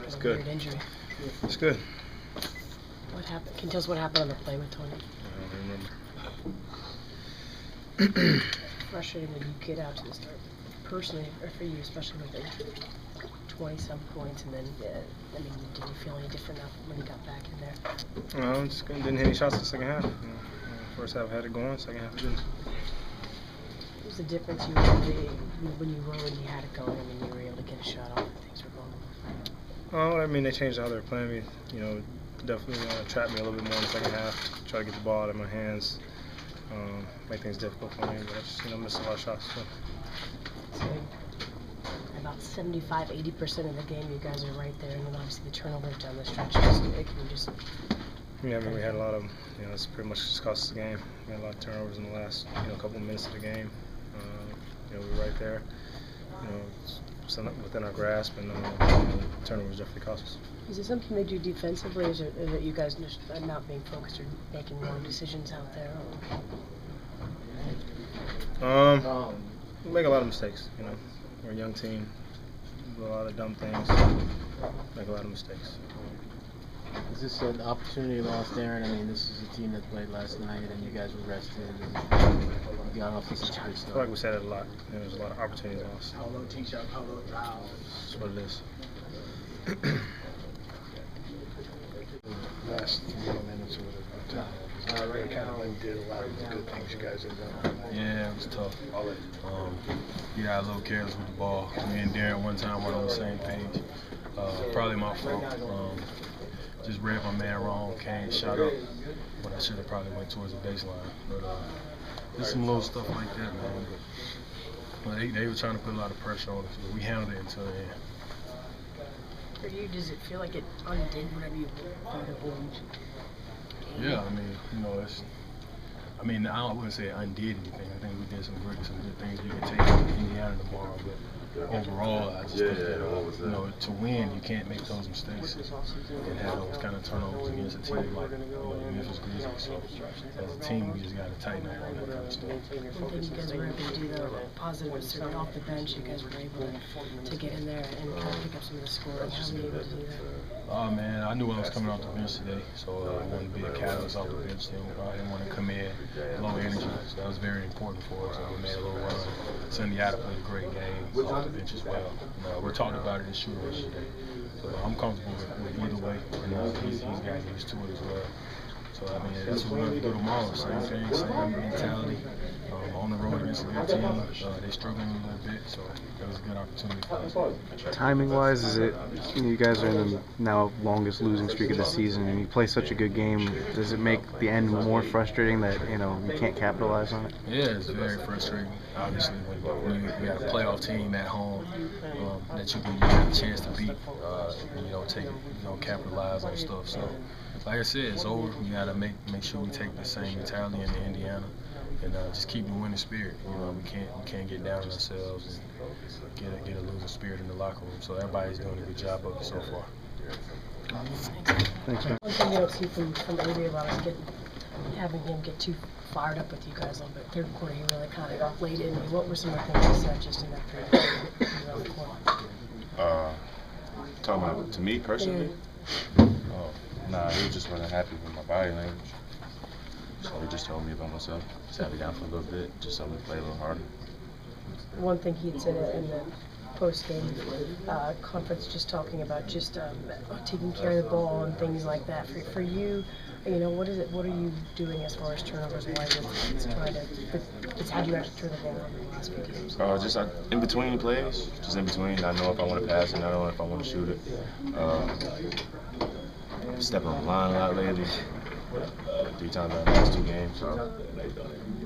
It's good. Weird injury. It's good. What happened? Can you tell us what happened on the play with Tony? I don't remember. Frustrating when you get out to the start, personally, or for you, especially with 20-some points, and then, I mean, did you feel any different when you got back in there? No, didn't hit any shots in the second half. First half I had it going, second half I didn't. What was the difference when you had it going? I mean, you were able to get a shot off and things were going? Oh, I mean, they changed how they were playing me. Definitely trapped me a little bit more in the second half. Try to get the ball out of my hands, make things difficult for me. But I just, missed a lot of shots. So about 75-80% of the game, you guys are right there, and then obviously the turnovers down the stretch. Yeah, I mean, we had a lot of them. It's pretty much just cost us the game. We had a lot of turnovers in the last, couple of minutes of the game. We were right there. It's within our grasp, and turnovers definitely cost us. Is it something they do defensively, or is it you guys just not being focused or making wrong decisions out there? We make a lot of mistakes. We're a young team. Do a lot of dumb things. Make a lot of mistakes. Is this an opportunity lost, Deron? I mean, this is a team that played last night, and you guys were rested, and you got off to such a good I start. feel like we said it a lot. There's a lot of opportunity lost. That's what it is. Last 3 minutes or whatever time. Kind of undid a lot of the good things you guys have done. Yeah, it was tough. We got a little careless with the ball. Me and Deron one time weren't on the same page. Probably my fault. Just read my man wrong, came, shot up, but I should have probably went towards the baseline. But just some little stuff like that, man. But they were trying to put a lot of pressure on us, but we handled it until the end. For you, does it feel like it undid whatever you thought it would? Yeah, I mean, it's. I mean, I wouldn't say it undid anything. I think we did some good things you can take to Indiana tomorrow. But overall, I just think that to win, you can't make those mistakes and have those kind of turnovers against a team like the Memphis Grizzlies. So as a team, we just got to tighten up on that kind of stuff. One thing you guys were able to do, though, positive was certainly off the bench. You guys were able to get in there and kind of pick up some of the scoring. How were you able to do that? Oh man, I knew I was coming off the bench today, so I wanted to be a catalyst off the bench. I didn't want to come in low energy, so that was very important for us. We made a little run. Sundiata played a great game off the bench as well. We talked about it in shooting yesterday, so I'm comfortable with either way, and he's gotten used to it as well. So I mean, that's what we're going to do tomorrow. Same thing, same mentality. On the road against a good team, they're struggling a little bit, so that was a good opportunity for us. Timing-wise, is it, you guys are in the now longest losing streak of the season, and you play such a good game, does it make the end more frustrating that, you can't capitalize on it? Yeah, it's very frustrating, obviously, when you got a playoff team at home that you have a chance to beat, and you don't capitalize on stuff. So, like I said, it's over. You got to make sure we take the same mentality into Indiana. And just keep the winning spirit. We can't get down on ourselves and get a losing spirit in the locker room. So everybody's doing a good job of it so far. Thanks, man. One thing you don't see from Avery a lot is having him get too fired up with you guys a little bit. Third quarter, he really kind of played in. What were some of the things he said just in that third quarter? Talking about to me personally? Yeah. Oh, nah, he just wasn't happy with my body language. So he just told me about myself. Sat me down for a little bit, just told me to play a little harder. One thing he had said in the post-game conference, just talking about just taking care of the ball and things like that. For you, what is it? What are you doing as far as turnovers wise? It's how do you actually turn the ball over in the last few games? Just in between plays, just in between. I know if I want to pass it, I know if I want to shoot it. I'm stepping on the line a lot lately. 3 times out of the last 2 games, so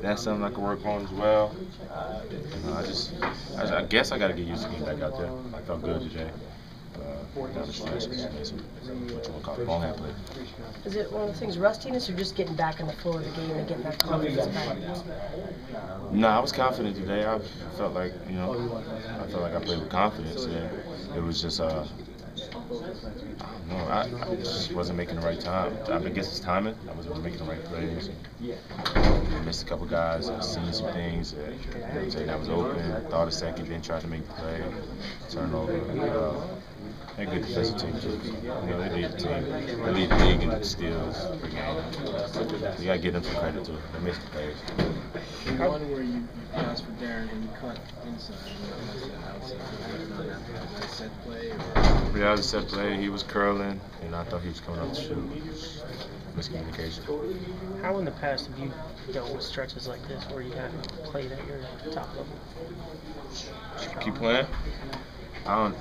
that's something I can work on as well. I guess I got to get used to getting back out there. I felt good today. Down the stretch, made some, what you want to call it, ball hand play. Is it one of the things, rustiness, or just getting back in the flow of the game and getting that confidence back? No, I was confident today. I felt like, I played with confidence. And it was just, I don't know, I just wasn't making the right time. I guess it's timing. I wasn't making the right plays. I missed a couple guys. I seen some things that, that was open. Thought a second, then tried to make the play. Turnover. They're a good defensive team too. You know, they lead the team. They lead the league in steals per game. You gotta give them some credit too. They missed the plays. The one where you passed for Deron and you cut inside, that set play? Or? Yeah, that was a set play. He was curling, and I thought he was coming up to shoot. Miscommunication. How in the past have you dealt with stretches like this where you haven't played at your top level? Keep playing. I'm a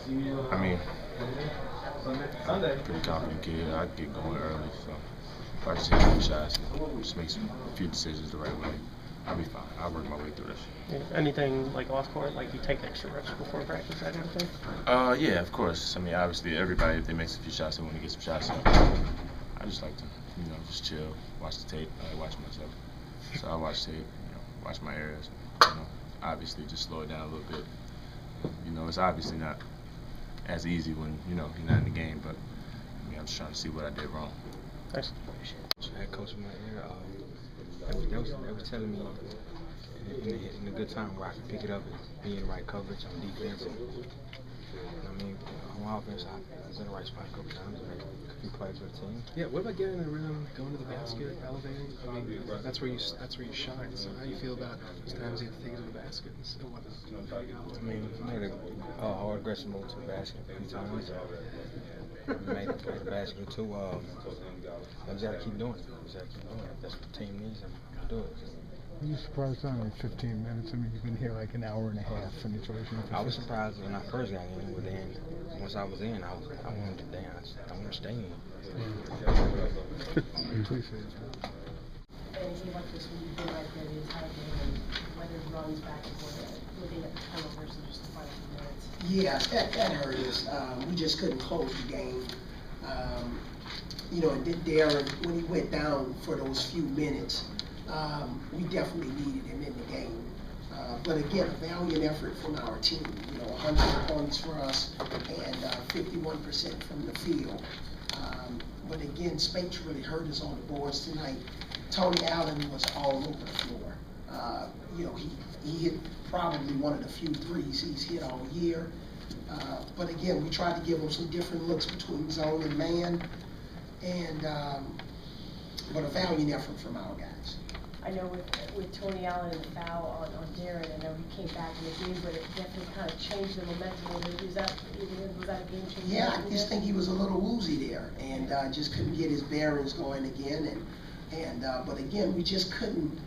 pretty confident kid. I get going early, so if I just hit a few shots and just make a few decisions the right way, I'll be fine. I'll work my way through this. Yeah. Anything like off court, like you take extra reps before practice, that kind of thing? Yeah, of course. I mean, obviously, everybody, if they make a few shots, they want to get some shots in. I just like to, just chill, watch the tape. I watch myself. So I watch tape, watch my areas. Obviously, just slow it down a little bit. It's obviously not as easy when, you're not in the game, but I'm just trying to see what I did wrong. Thanks. So head coach in my ear, they was telling me in a good time where I could pick it up and be in the right coverage on defense. And on offense, I was in the right spot a couple times and made a few plays for the team. Yeah, what about getting in the rhythm, going to the basket, elevating? I mean, that's where you shine. So how do you feel about those times you have to take it to the basket and still whatnot? I made a hard aggressive move to the basket a few times. Made the basket or two. I just got to keep doing it. That's what the team needs, and I'm going to do it. Are you surprised only 15 minutes? I mean, you've been here like an hour and a half, and it's always been. I was surprised when I first got in, but then once I was in, I wanted to dance. I wanted to stay in. Appreciate it. Anything like this when you've been right there the entire game, and whether it runs back and forth, looking at the turnovers and just the final few minutes? Yeah, that hurt us. We just couldn't close the game. And Deron, when he went down for those few minutes, we definitely needed him in the game. But again, a valiant effort from our team. 100 points for us and 51% from the field. But again, Spates really hurt us on the boards tonight. Tony Allen was all over the floor. He hit probably one of the few threes he's hit all year. But again, we tried to give him some different looks between zone and man. But a valiant effort from our guys. I know with Tony Allen and the foul on Deron, I know he came back in the game, but it definitely kind of changed the momentum a little bit. Was that a game changer? Yeah, I just think he was a little woozy there and just couldn't get his bearings going again. But again, we just couldn't,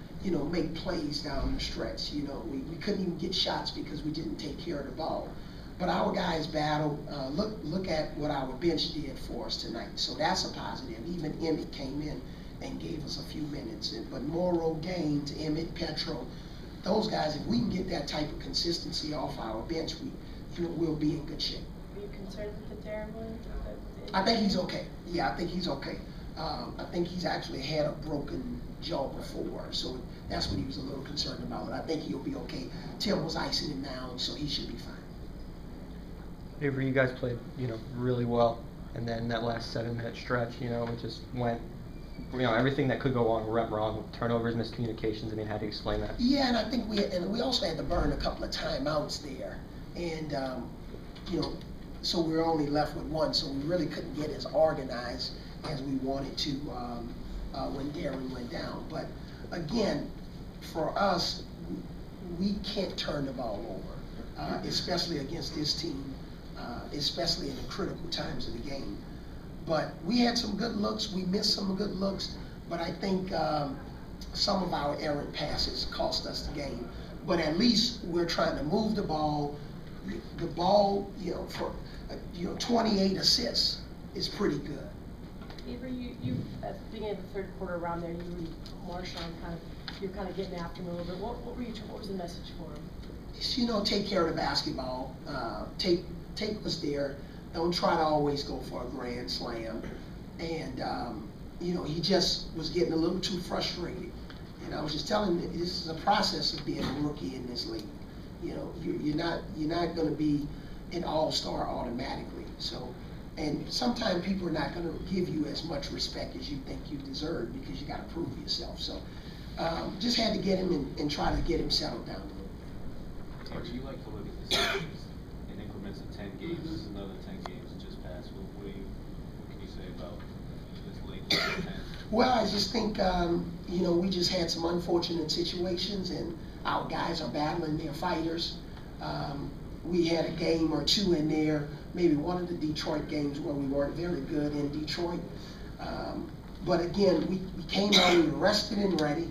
make plays down the stretch. We couldn't even get shots because we didn't take care of the ball. But our guys battled. Look at what our bench did for us tonight. So that's a positive. Even Emmett came in and gave us a few minutes. But Morrow, Gaines, Emmett, Petro, those guys, if we can get that type of consistency off our bench, we'll be in good shape. Are you concerned with the Deron Williams? I think he's okay. Yeah, I think he's okay. I think he's actually had a broken jaw before, so that's what he was a little concerned about. But I think he'll be okay. Tim was icing him down, so he should be fine. Avery, you guys played, really well, and then that last 7-minute stretch, it just went, everything that could go went wrong. Turnovers, miscommunications. I mean, how do you explain that? Yeah, and I think we also had to burn a couple of timeouts there, and so we were only left with one, so we really couldn't get as organized as we wanted to when Deron went down. But again, for us, we can't turn the ball over, especially against this team. Especially in the critical times of the game. But we had some good looks, we missed some good looks, but I think some of our errant passes cost us the game. But at least we're trying to move the ball. The ball, for 28 assists is pretty good. Avery, you at the beginning of the third quarter around there, you and MarShon you're kind of getting after him a little bit. What was the message for him? Just, take care of the basketball. Take what's there. Don't try to always go for a grand slam. And he just was getting a little too frustrated. And I was just telling him that this is a process of being a rookie in this league. You're not going to be an all-star automatically. So, and sometimes people are not going to give you as much respect as you think you deserve because you got to prove yourself. So, just had to get him and try to get him settled down a little bit. Coach, you like to look at the series in increments of 10 games, another 10 games, and just Well, I just think, you know, we just had some unfortunate situations, and our guys are battling, they're fighters. We had a game or two in there, maybe one of the Detroit games where we weren't very good in Detroit. But again, we came out, we were rested and ready.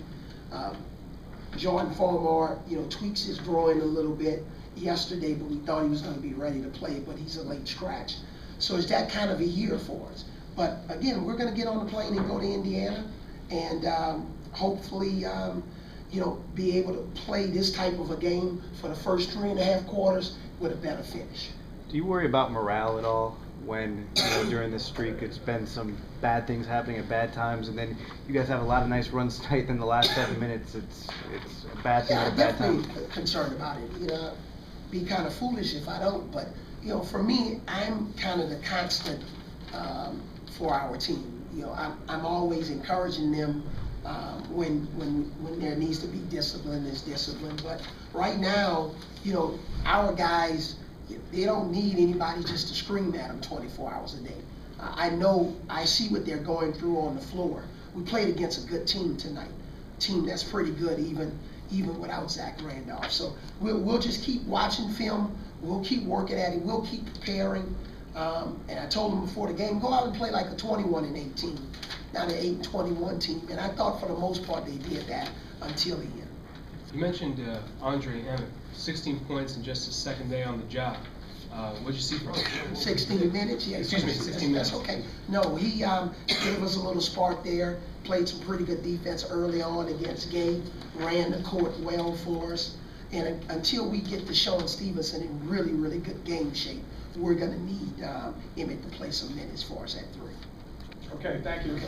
Jordan Farmar, you know, tweaks his groin a little bit yesterday, but we thought he was going to be ready to play, but he's a late scratch. So it's that kind of a year for us. But again, we're going to get on the plane and go to Indiana, and hopefully, you know, be able to play this type of a game for the first 3.5 quarters with a better finish. Do you worry about morale at all when, you know, during this streak it's been some bad things happening at bad times, and then you guys have a lot of nice runs tonight, then the last 7 minutes it's a bad thing at a bad time? I'm definitely concerned about it. You know, be kind of foolish if I don't, but you know, for me, I'm kind of the constant for our team. You know, I'm always encouraging them when there needs to be discipline, there's discipline. But right now, you know, our guys, they don't need anybody just to scream at them 24 hours a day. I know, I see what they're going through on the floor. We played against a good team tonight, a team that's pretty good even without Zach Randolph. So we'll just keep watching film, we'll keep working at it, we'll keep preparing. And I told them before the game, go out and play like a 21-18, not an 8-21 team. And I thought for the most part they did that until the end. You mentioned Andre Emmett, 16 points in just his second day on the job. What did you see from him? 16 minutes, yeah. Excuse me, 16 minutes. That's okay. No, he gave us a little spark there, played some pretty good defense early on against Gabe, ran the court well for us. And until we get to Sean Stevenson in really, really good game shape, we're going to need Emmett to play some minutes for us at 3. Okay, thank you.